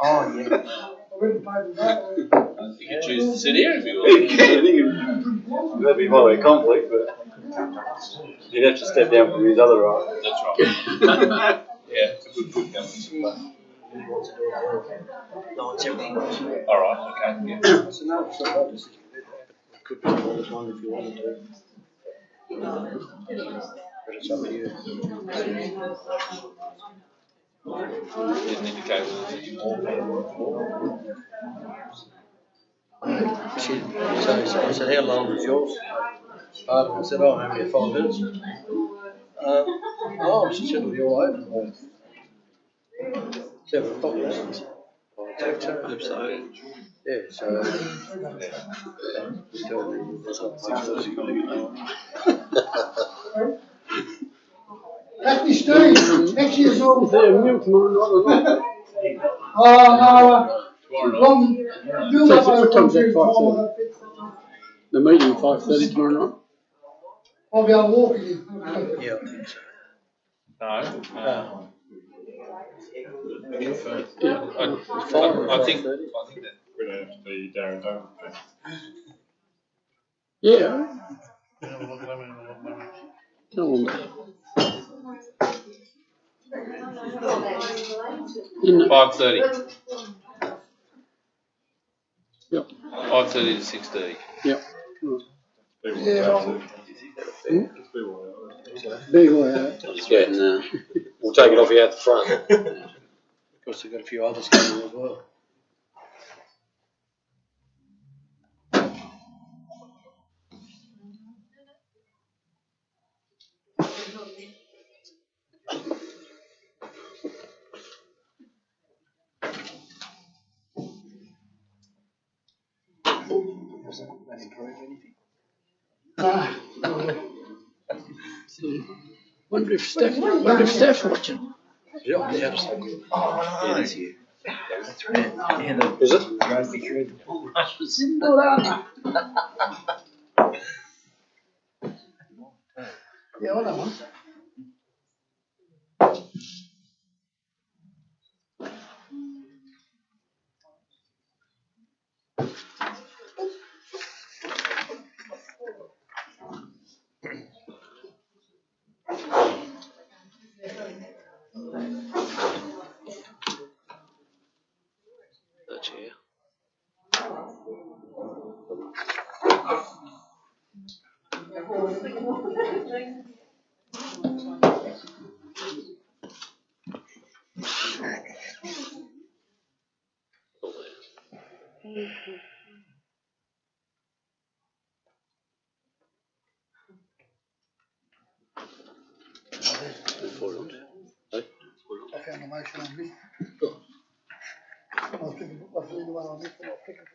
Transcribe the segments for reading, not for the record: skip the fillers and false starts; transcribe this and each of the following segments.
Oh, yeah. You can choose to sit here if you want. That'd be more of a conflict, but you'd have to step down from his other role. That's right. Yeah, it's a good balance. All right, okay, yeah. So no, it's not just could be another one if you wanted to. But it's up to you. Didn't indicate whether you more. So I said, how long is yours? Part of it said, oh, maybe 5 minutes. She said, it'll be all over by 7 o'clock now. I hope so. Yeah, so you told me there's not much else you can do. That's me, Steve. Next year's all. Tomorrow night or not? Oh, Tomorrow night. What time's that? 5:30. The meeting 5:30 tomorrow night. I'll be out walking. Yeah, I think so. No. Yeah. I think that We're going to have to be Darren, don't we? Yeah. Come on. 5:30. Yep. 5:30 to 6:30. Yep. Yeah. Big way. Just getting, we'll take it off you out the front. Of course, they've got a few others coming as well. Does that improve anything? Wonder if Steph's watching. Yeah, absolutely. Yeah, it is you. That's right. Yeah, Is it? drove me through the bull rushes. Yeah, I know one. The chair. I found a motion on this. I was thinking, what's the one on this, and I'll pick it up.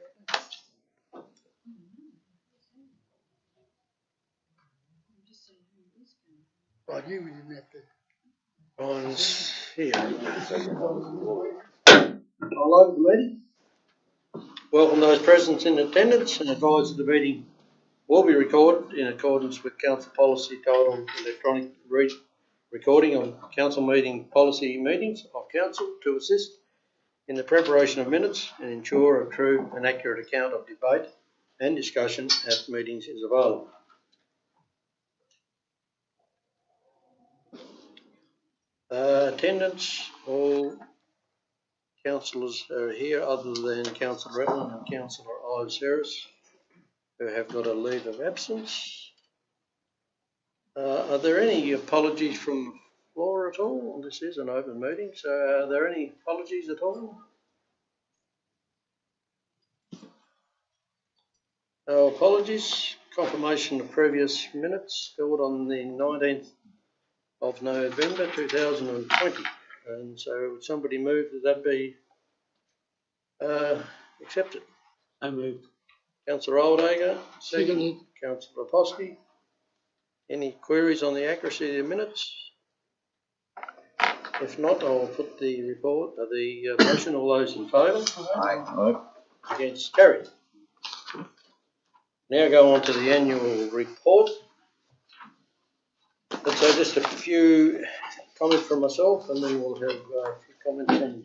Right, you didn't have to. One's here. All over the meeting? Welcome those present in attendance and advise that the meeting will be recorded in accordance with council policy titled Electronic Recording of Council Meeting Policy Meetings of Council to assist in the preparation of minutes and ensure a true and accurate account of debate and discussion at meetings is available. Attendance, all councillors are here other than Councillor Redland and Councillor Ives Harris, who have got a leave of absence. Are there any apologies from the floor at all? This is an open meeting, so are there any apologies at all? No apologies. Confirmation of previous minutes held on the 19th of November 2020. And so would somebody move that be accepted? I moved. Councillor Oldacre, Seconded. Councillor Aposky. Any queries on the accuracy of the minutes? If not, I'll put the report, the motion. All those in favour? Aye. Against, carried. Now go on to the annual report. And so just a few comment from myself, and then we'll have a few comments from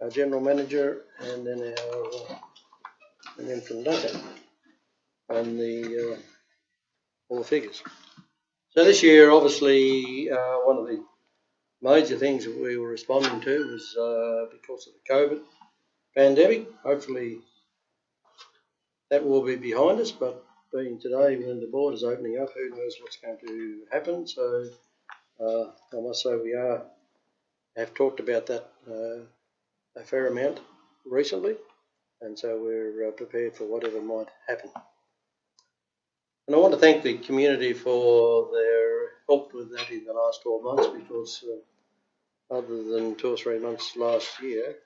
our general manager, and then and then from Duncan on the all the figures. So this year, obviously, one of the major things that we were responding to was because of the COVID pandemic. Hopefully, that will be behind us. But being today, when the borders opening up, who knows what's going to happen? So I must say we have talked about that a fair amount recently, and so we're prepared for whatever might happen. And I want to thank the community for their help with that in the last 12 months, because other than 2 or 3 months last year,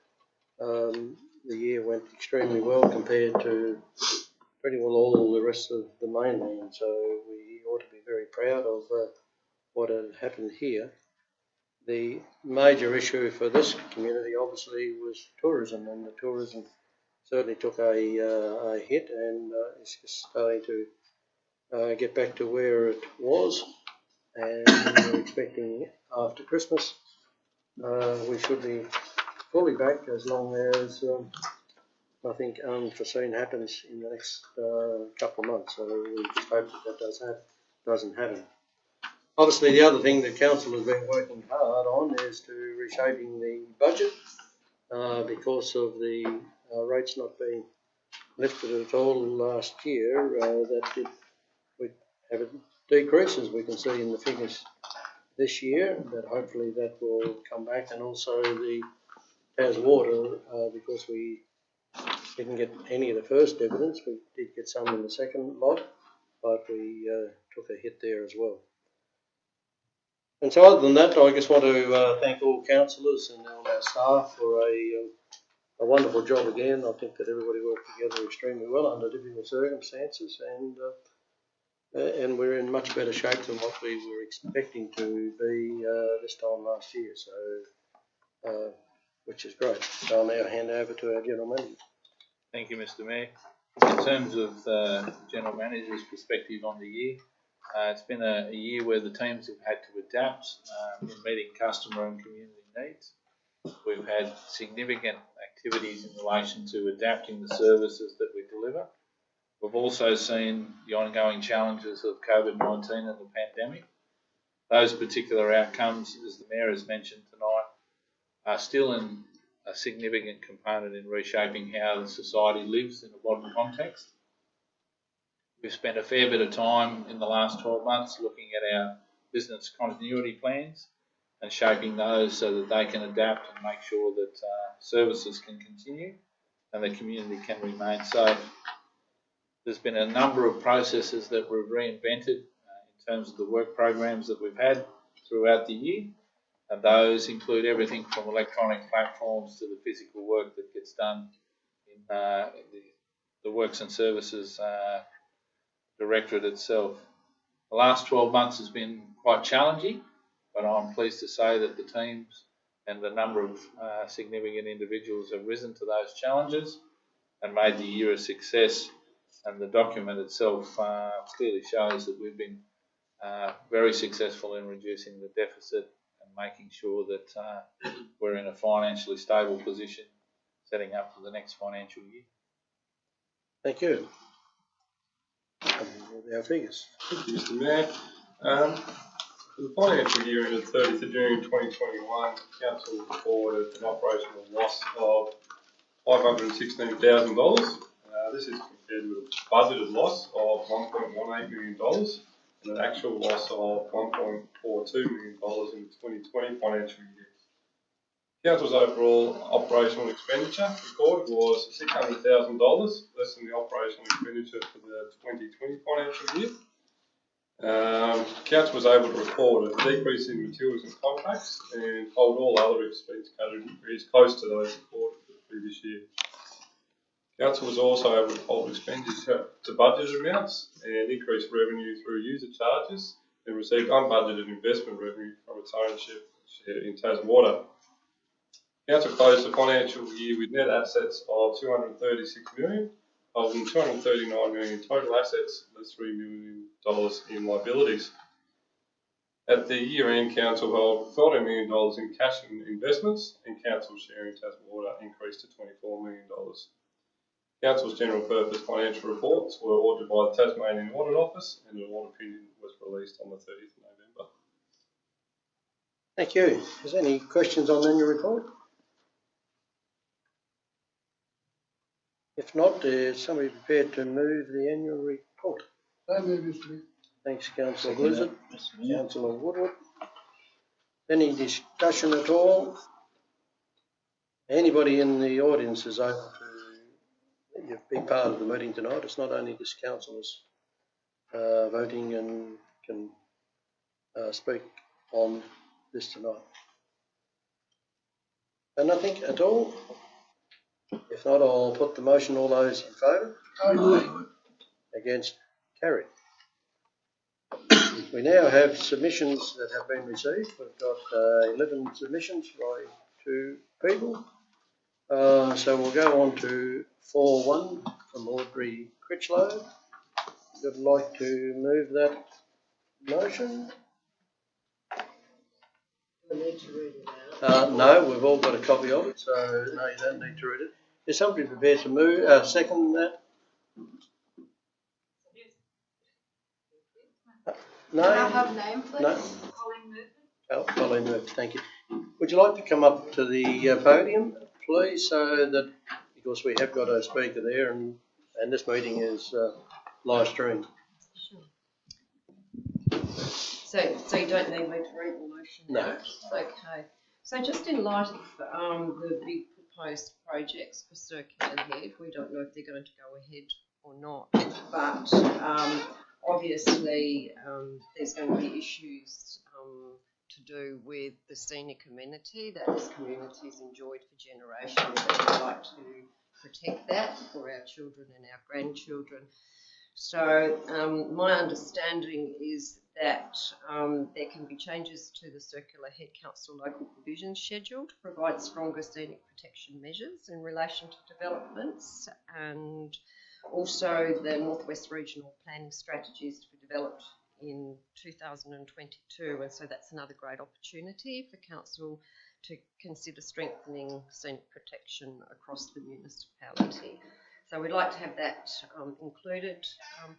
the year went extremely well compared to pretty well all the rest of the mainland. So we ought to be very proud of what had happened here. The major issue for this community obviously was tourism, and the tourism certainly took a hit, and it's just starting to get back to where it was, and we're expecting after Christmas we should be fully back, as long as nothing unforeseen happens in the next couple of months. So we just hope that doesn't happen. Obviously, the other thing the council has been working hard on is to reshaping the budget because of the rates not being lifted at all last year. We have a decrease, as we can see in the figures this year, but hopefully that will come back. And also the Tasmania Water, because we didn't get any of the first dividends, we did get some in the second lot, but we took a hit there as well. And so other than that, I just want to thank all councillors and all our staff for a wonderful job again. I think that everybody worked together extremely well under difficult circumstances, and we're in much better shape than what we were expecting to be this time last year. So, which is great. So I'll now hand over to our General Manager. Thank you, Mr. Mayor. In terms of the General Manager's perspective on the year, it's been a year where the teams have had to adapt in meeting customer and community needs. We've had significant activities in relation to adapting the services that we deliver. We've also seen the ongoing challenges of COVID-19 and the pandemic. Those particular outcomes, as the Mayor has mentioned tonight, are still in a significant component in reshaping how the society lives in a modern context. We've spent a fair bit of time in the last 12 months looking at our business continuity plans and shaping those so that they can adapt and make sure that services can continue and the community can remain safe. There's been a number of processes that we've reinvented in terms of the work programs that we've had throughout the year, and those include everything from electronic platforms to the physical work that gets done in the Works and Services Directorate itself. The last 12 months has been quite challenging, but I'm pleased to say that the teams and the number of significant individuals have risen to those challenges and made the year a success. And the document itself clearly shows that we've been very successful in reducing the deficit and making sure that we're in a financially stable position setting up for the next financial year. Thank you. Our figures. Thank you, Mr. Mayor. For the financial year ended 30th of June 2021, Council reported an operational loss of $516,000. This is compared with a budgeted loss of $1.18 million and an actual loss of $1.42 million in the 2020 financial year. Council's overall operational expenditure recorded was $600,000, less than the operational expenditure for the 2020 financial year. Council was able to record a decrease in materials and contracts and hold all other expense categories close to those recorded for the previous year. Council was also able to hold expenditure to budgeted amounts and increase revenue through user charges and received unbudgeted investment revenue from its ownership in Tasmania Water. Council closed the financial year with net assets of $236 million, holding $239 million in total assets, less $3 million in liabilities. At the year-end, council held $14 million in cash and investments, and council's share in Taswater increased to $24 million. Council's general purpose financial reports were audited by the Tasmanian Audit Office, and an audit opinion was released on the 30th of November. Thank you. Is there any questions on the annual report? If not, is somebody prepared to move the annual report? So move, Mr. Mayor. Thanks, Councillor Blizzard. Councillor Woodward. Any discussion at all? Anybody in the audience is able to be part of the meeting tonight. It's not only just councillors voting and can speak on this tonight. And nothing at all? If not, I'll put the motion. All those in favour? Aye. Against? Carried. We now have submissions that have been received. We've got 11 submissions by 2 people. So we'll go on to 4.1 from Audrey Critchlow. Would like to move that motion? We need to read it out. No, we've all got a copy of it, so no, you don't need to read it. Is somebody prepared to move, second that? No? Can I have a name, please? No. Colleen Murphy. Oh, Colleen Murphy, thank you. Would you like to come up to the podium, please, so that, because we have got a speaker there and this meeting is live streamed. So you don't need me to read the motion? No. Okay. So just in light of the big proposed projects for Circular Head, we don't know if they're going to go ahead or not, but obviously there's going to be issues to do with the scenic amenity that this community's enjoyed for generations, and we'd like to protect that for our children and our grandchildren. So my understanding is that there can be changes to the Circular Head Council local provisions schedule to provide stronger scenic protection measures in relation to developments, and also the Northwest Regional Planning strategies to be developed in 2022, and so that's another great opportunity for council to consider strengthening scenic protection across the municipality. So we'd like to have that included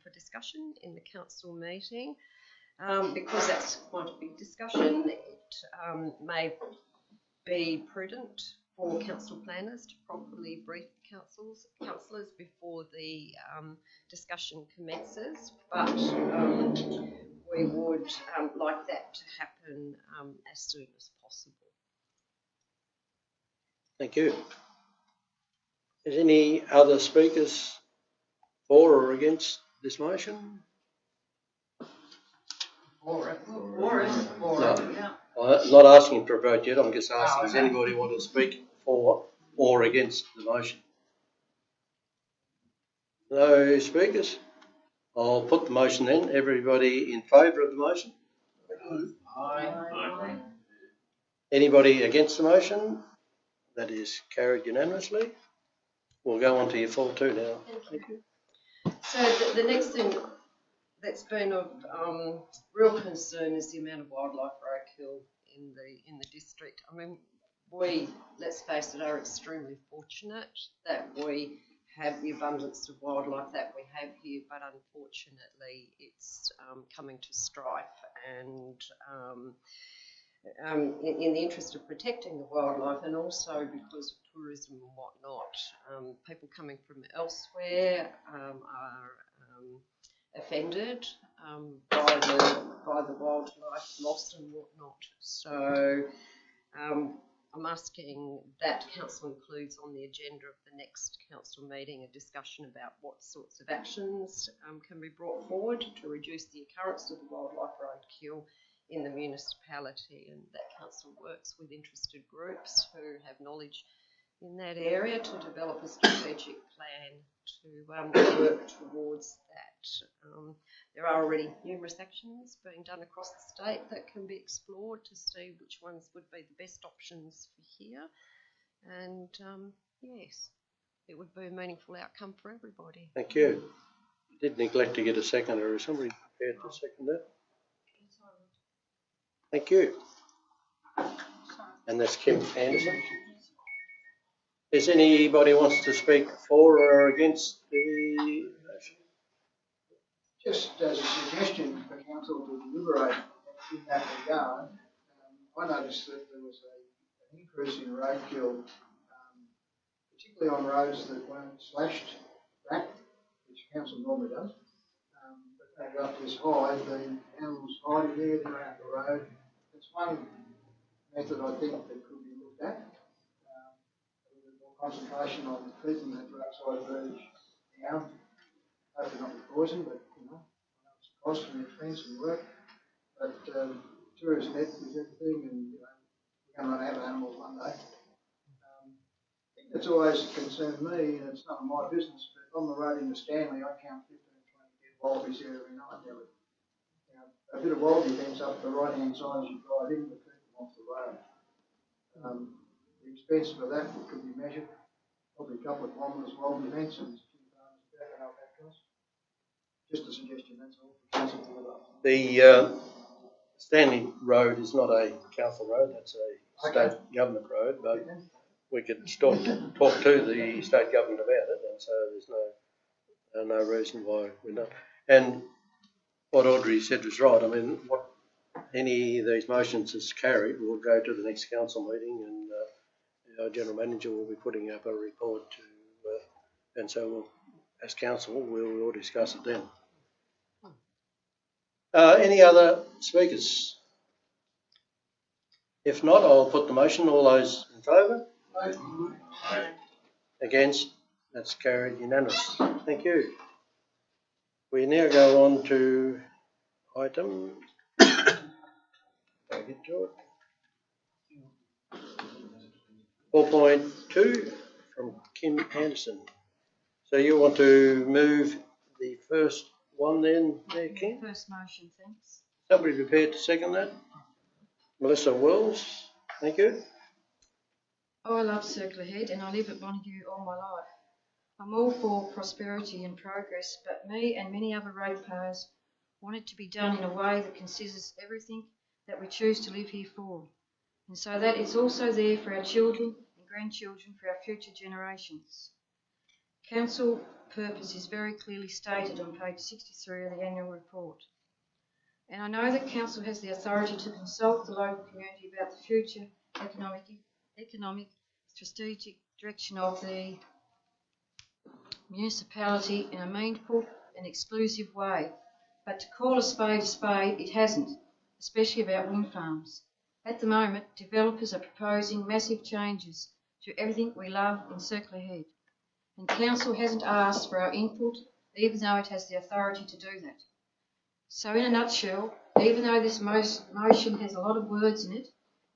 for discussion in the council meeting. Because that's quite a big discussion, it may be prudent for council planners to properly brief councillors before the discussion commences, but we would like that to happen as soon as possible. Thank you. Is any other speakers for or against this motion? For it. No. I'm not asking for a vote yet. I'm just asking, does anybody want to speak for or against the motion? No speakers? I'll put the motion then. Everybody in favour of the motion? Aye. Anybody against the motion? That is carried unanimously. We'll go on to your 4.2 now. Thank you. So the next thing that's been of real concern is the amount of wildlife roadkill in the district. I mean, we, let's face it, are extremely fortunate that we have the abundance of wildlife that we have here, but unfortunately it's coming to strife, and in the interest of protecting the wildlife, and also because of tourism and whatnot, people coming from elsewhere are offended by the wildlife loss and whatnot. So I'm asking that council includes on the agenda of the next council meeting a discussion about what sorts of actions can be brought forward to reduce the occurrence of the wildlife roadkill in the municipality, and that council works with interested groups who have knowledge in that area to develop a strategic plan to work towards that. There are already numerous actions being done across the state that can be explored to see which ones would be the best options for here, and yes, it would be a meaningful outcome for everybody. Thank you. Did neglect to get a seconder. Is somebody prepared to second that? Thank you. And that's Kim Anderson. Is anybody wants to speak for or against the motion? Just as a suggestion for council to deliberate in that regard, I noticed that there was an increase in roadkill, particularly on roads that weren't slashed back, which council normally does. But they got this high, the animals hiding there, they're out the road. It's one method I think that could be looked at. A little bit more concentration on keeping that roadside verge down. Hopefully not with poison, but you know it's a cost and expense and work. But tourist net is everything, and you know we're going to run out of animals one day. I think that's always concerned me, and it's none of my business. But on the road into Stanley, I count 15 or 20 dead wallabies there every night. There, you know, a bit of wallaby fence up the right hand side as you drive in to keep them off the road. The expense for that could be measured, probably a couple of kilometres wallaby fence, and how that costs. Just a suggestion, that's all. Council to look up. The Stanley Road is not a council road, that's a state government road, but we could talk to the state government about it, and so there's no reason why we're not. And what Audrey said was right. I mean, what any of these motions is carried will go to the next council meeting, and our general manager will be putting up a report to, and so we'll, as council, we'll discuss it then. Any other speakers? If not, I'll put the motion. All those in favour? Against? That's carried unanimous. Thank you. We now go on to item 4.2 from Kim Anderson. So you want to move the first one then, there, Kim? First motion, thanks. Somebody prepared to second that? Melissa Wells, thank you. I love Circular Head and I live at Montague all my life. I'm all for prosperity and progress, but me and many other ratepayers want it to be done in a way that considers everything that we choose to live here for, and so that it's also there for our children and grandchildren, for our future generations. Council purpose is very clearly stated on page 63 of the annual report. And I know that Council has the authority to consult the local community about the future economic strategic direction of the municipality in a meaningful and exclusive way. But to call a spade, it hasn't, especially about wind farms. At the moment, developers are proposing massive changes to everything we love in Circular Head. And Council hasn't asked for our input, even though it has the authority to do that. So in a nutshell, even though this motion has a lot of words in it,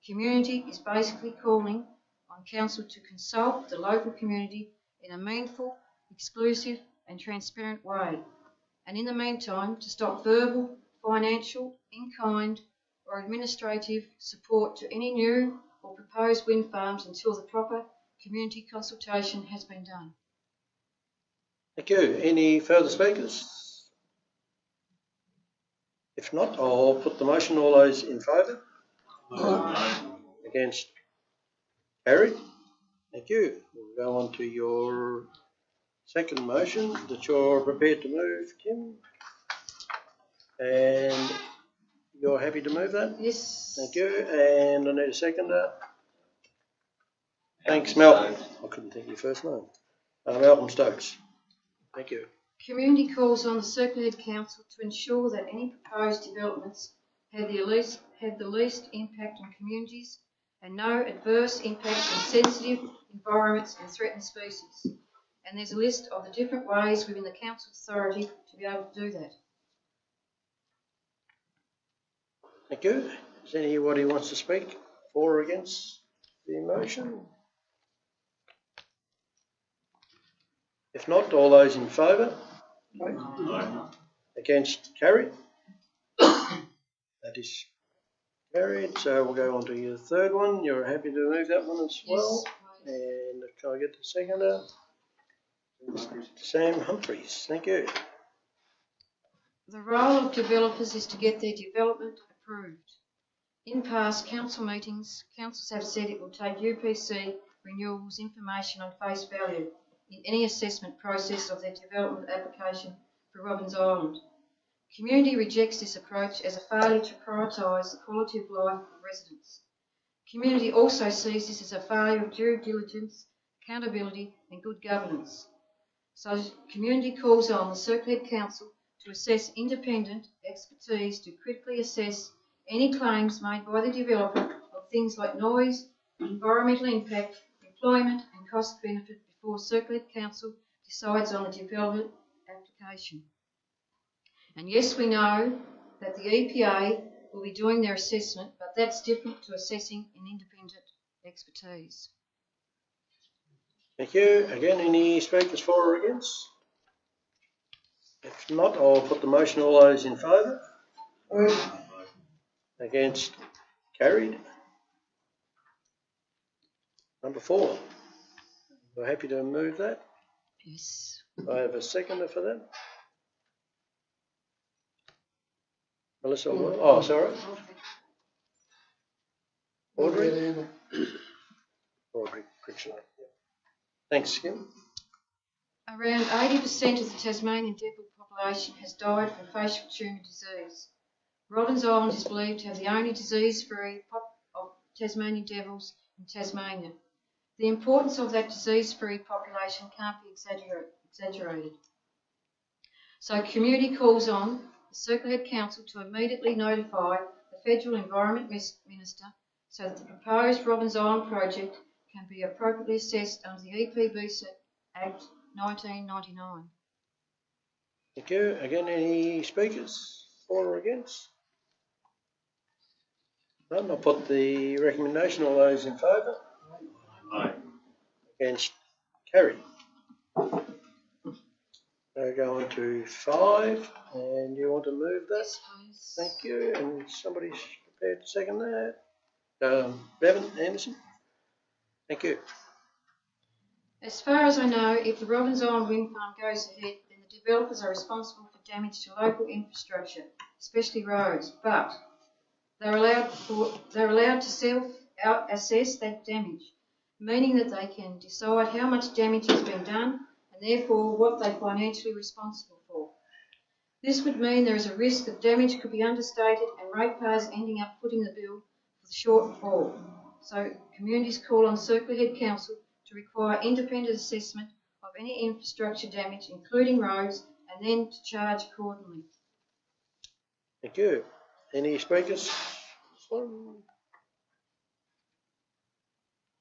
community is basically calling on Council to consult the local community in a meaningful, exclusive and transparent way. And in the meantime, to stop verbal, financial, in-kind or administrative support to any new or proposed wind farms until the proper community consultation has been done. Thank you. Any further speakers? If not, I'll put the motion. All those in favour? Against? Carried. Thank you. We'll go on to your second motion that you're prepared to move, Kim. And you're happy to move that? Yes. Thank you. And I need a seconder. Thanks, Malcolm. I couldn't think of your first name. Malcolm Stokes. Thank you. Community calls on the Circular Head Council to ensure that any proposed developments have the least impact on communities and no adverse impacts on sensitive environments and threatened species. And there's a list of the different ways within the Council's authority to be able to do that. Thank you. Is anybody who wants to speak for or against the motion? If not, all those in favour? Against? Carried. That is carried. So we'll go on to your third one. You're happy to move that one as well? Yes, and can I get the seconder? Sam Humphries. Thank you. The role of developers is to get their development approved. In past council meetings, councils have said it will take UPC renewals information on face value in any assessment process of their development application for Robbins Island. Community rejects this approach as a failure to prioritise the quality of life of residents. Community also sees this as a failure of due diligence, accountability and good governance. So community calls on the Circular Head Council to assess independent expertise to critically assess any claims made by the developer of things like noise, environmental impact, employment and cost benefit before Circular Head Council decides on the development application. And yes, we know that the EPA will be doing their assessment, but that's different to assessing an independent expertise. Thank you. Again, any speakers for or against? If not, I'll put the motion. All those in favour? Against? Carried. Number 4. We're happy to move that. Yes. I have a seconder for that. Melissa, oh, sorry. Audrey? Audrey Critchlow. Thanks, Kim. Around 80% of the Tasmanian devil population has died from facial tumour disease. Robbins Island is believed to have the only disease-free of Tasmanian devils in Tasmania. The importance of that disease-free population can't be exaggerated. So community calls on the Circular Head Council to immediately notify the Federal Environment Minister so that the proposed Robbins Island project can be appropriately assessed under the EPBC Act 1999. Thank you. Again, any speakers for or against? None. I'll put the recommendation. All those in favour? Aye. Against? Carried. Now go on to 5, and you want to move that? Suppose. Thank you. And somebody's prepared to second that? Bevan Anderson? Thank you. As far as I know, if the Robbins Island wind farm goes ahead, then the developers are responsible for damage to local infrastructure, especially roads, but they're allowed to self-assess that damage, meaning that they can decide how much damage has been done and therefore what they're financially responsible for. This would mean there is a risk that damage could be understated and ratepayers ending up footing the bill for the shortfall. So communities call on Circular Head Council to require independent assessment of any infrastructure damage, including roads, and then to charge accordingly. Thank you. Any speakers?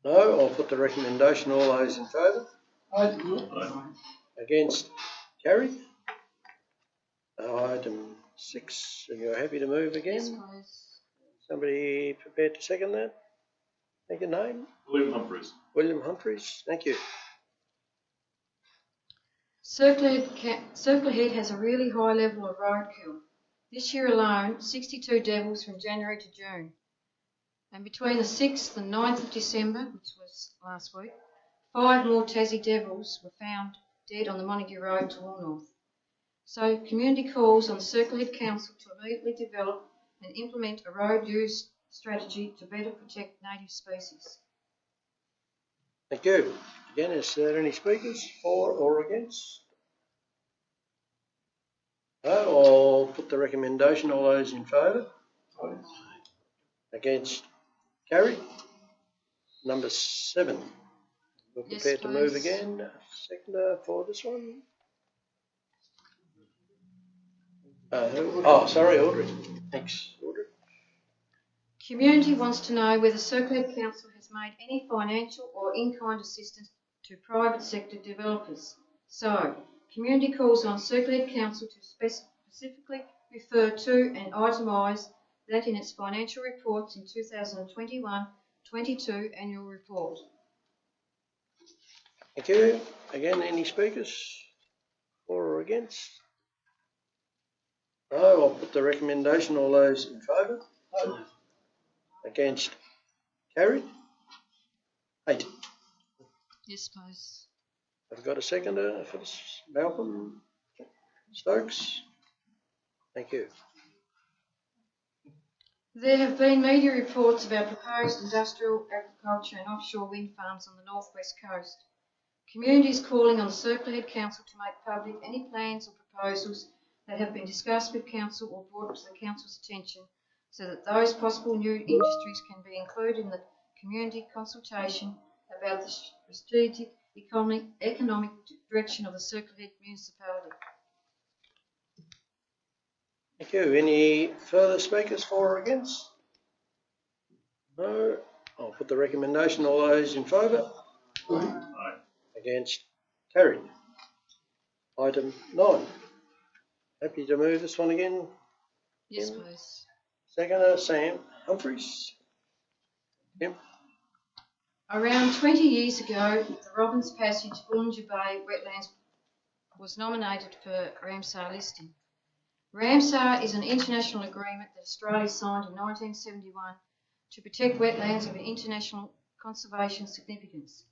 No, I'll put the recommendation. All those in favour? Against? Carried. Item 6, are you happy to move again? Suppose. Somebody prepared to second that? Take a name. William Humphreys. William Humphreys, thank you. Circular Head has a really high level of roadkill. This year alone, 62 devils from January to June. And between the 6th and 9th of December, which was last week, 5 more Tassie devils were found dead on the Montague Road to Woolnorth. So community calls on the Circular Head Council to immediately develop and implement a road use strategy to better protect native species. Thank you. Again, is there any speakers for or against? No, I'll put the recommendation. All those in favour? Against? Carried. Number 7. We're Yes, prepared to move please. again. Seconder for this one. Sorry, Audrey. Thanks, Audrey. Community wants to know whether Circular Head Council has made any financial or in-kind assistance to private sector developers. So, community calls on Circular Head Council to specifically refer to and itemise that in its financial reports in 2021-22 annual report. Thank you. Again, any speakers for or against? No, I'll put the recommendation. All those in favour? Against? Carried. 8. Yes, please. I've got a seconder for this. Malcolm Stokes. Thank you. There have been media reports about proposed industrial, agriculture and offshore wind farms on the northwest coast. Communities calling on the Circular Head Council to make public any plans or proposals that have been discussed with Council or brought to the Council's attention so that those possible new industries can be included in the community consultation about the strategic economic direction of the Circular Head municipality. Thank you. Any further speakers for or against? No. I'll put the recommendation. All those in favour? Aye. Against? Carried. Item 9. Happy to move this one again? Yes, please. Seconder, Sam Humphries. Yep. Around 20 years ago, the Robbins Passage Boonja Bay wetlands was nominated for Ramsar listing. Ramsar is an international agreement that Australia signed in 1971 to protect wetlands of international conservation significance,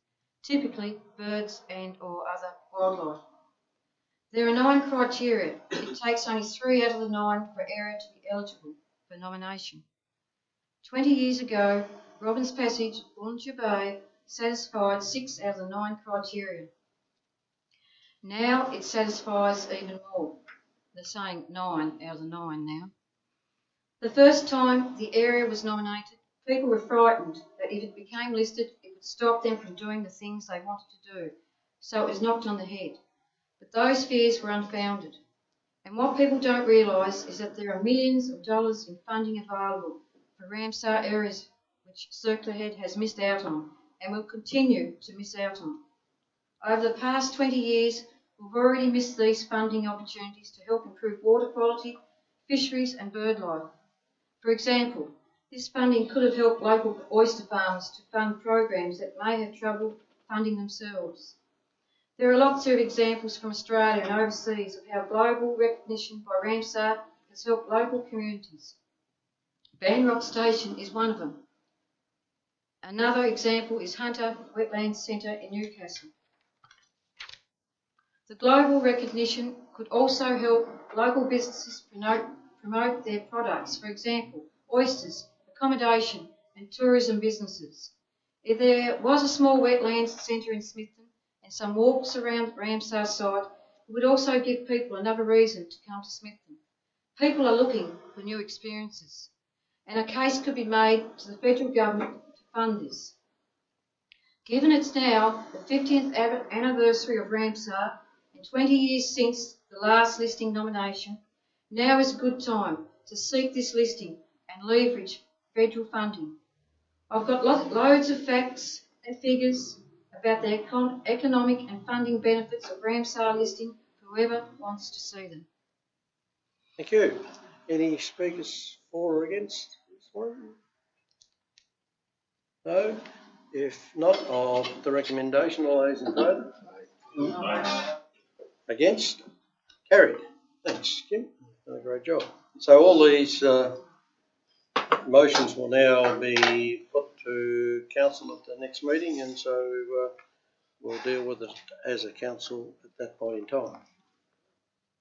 typically birds and or other wildlife. There are 9 criteria. It takes only 3 out of the 9 for area to be eligible for nomination. 20 years ago, Robbins Passage, Boonja Bay, satisfied 6 out of the 9 criteria. Now it satisfies even more. They're saying 9 out of the 9 now. The first time the area was nominated, people were frightened that if it became listed, it would stop them from doing the things they wanted to do, so it was knocked on the head. But those fears were unfounded. And what people don't realise is that there are millions of dollars in funding available for Ramsar areas which Circular Head has missed out on and will continue to miss out on. Over the past 20 years, we've already missed these funding opportunities to help improve water quality, fisheries and bird life. For example, this funding could have helped local oyster farmers to fund programs that may have trouble funding themselves. There are lots of examples from Australia and overseas of how global recognition by Ramsar has helped local communities. Banrock Station is one of them. Another example is Hunter Wetlands Centre in Newcastle. The global recognition could also help local businesses promote their products, for example, oysters, accommodation and tourism businesses. If there was a small wetlands centre in Smithton and some walks around Ramsar site, it would also give people another reason to come to Smithton. People are looking for new experiences, and a case could be made to the federal government to fund this. Given it's now the 50th anniversary of Ramsar and 20 years since the last listing nomination, now is a good time to seek this listing and leverage federal funding. I've got loads of facts and figures about the economic and funding benefits of Ramsar listing for whoever wants to see them. Thank you. Any speakers for or against this one? No? If not, I'll put the recommendation. All those in favour? Aye. Against? Carried. Thanks, Kim. Done a great job. So all these motions will now be put to council at the next meeting, and so we'll deal with it as a council at that point in time.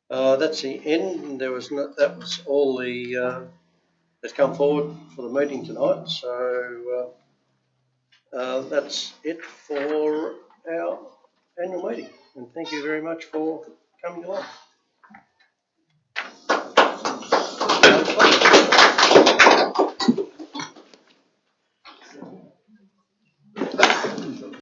That's the end. That was all the that's come forward for the meeting tonight. So that's it for our annual meeting. And thank you very much for coming along.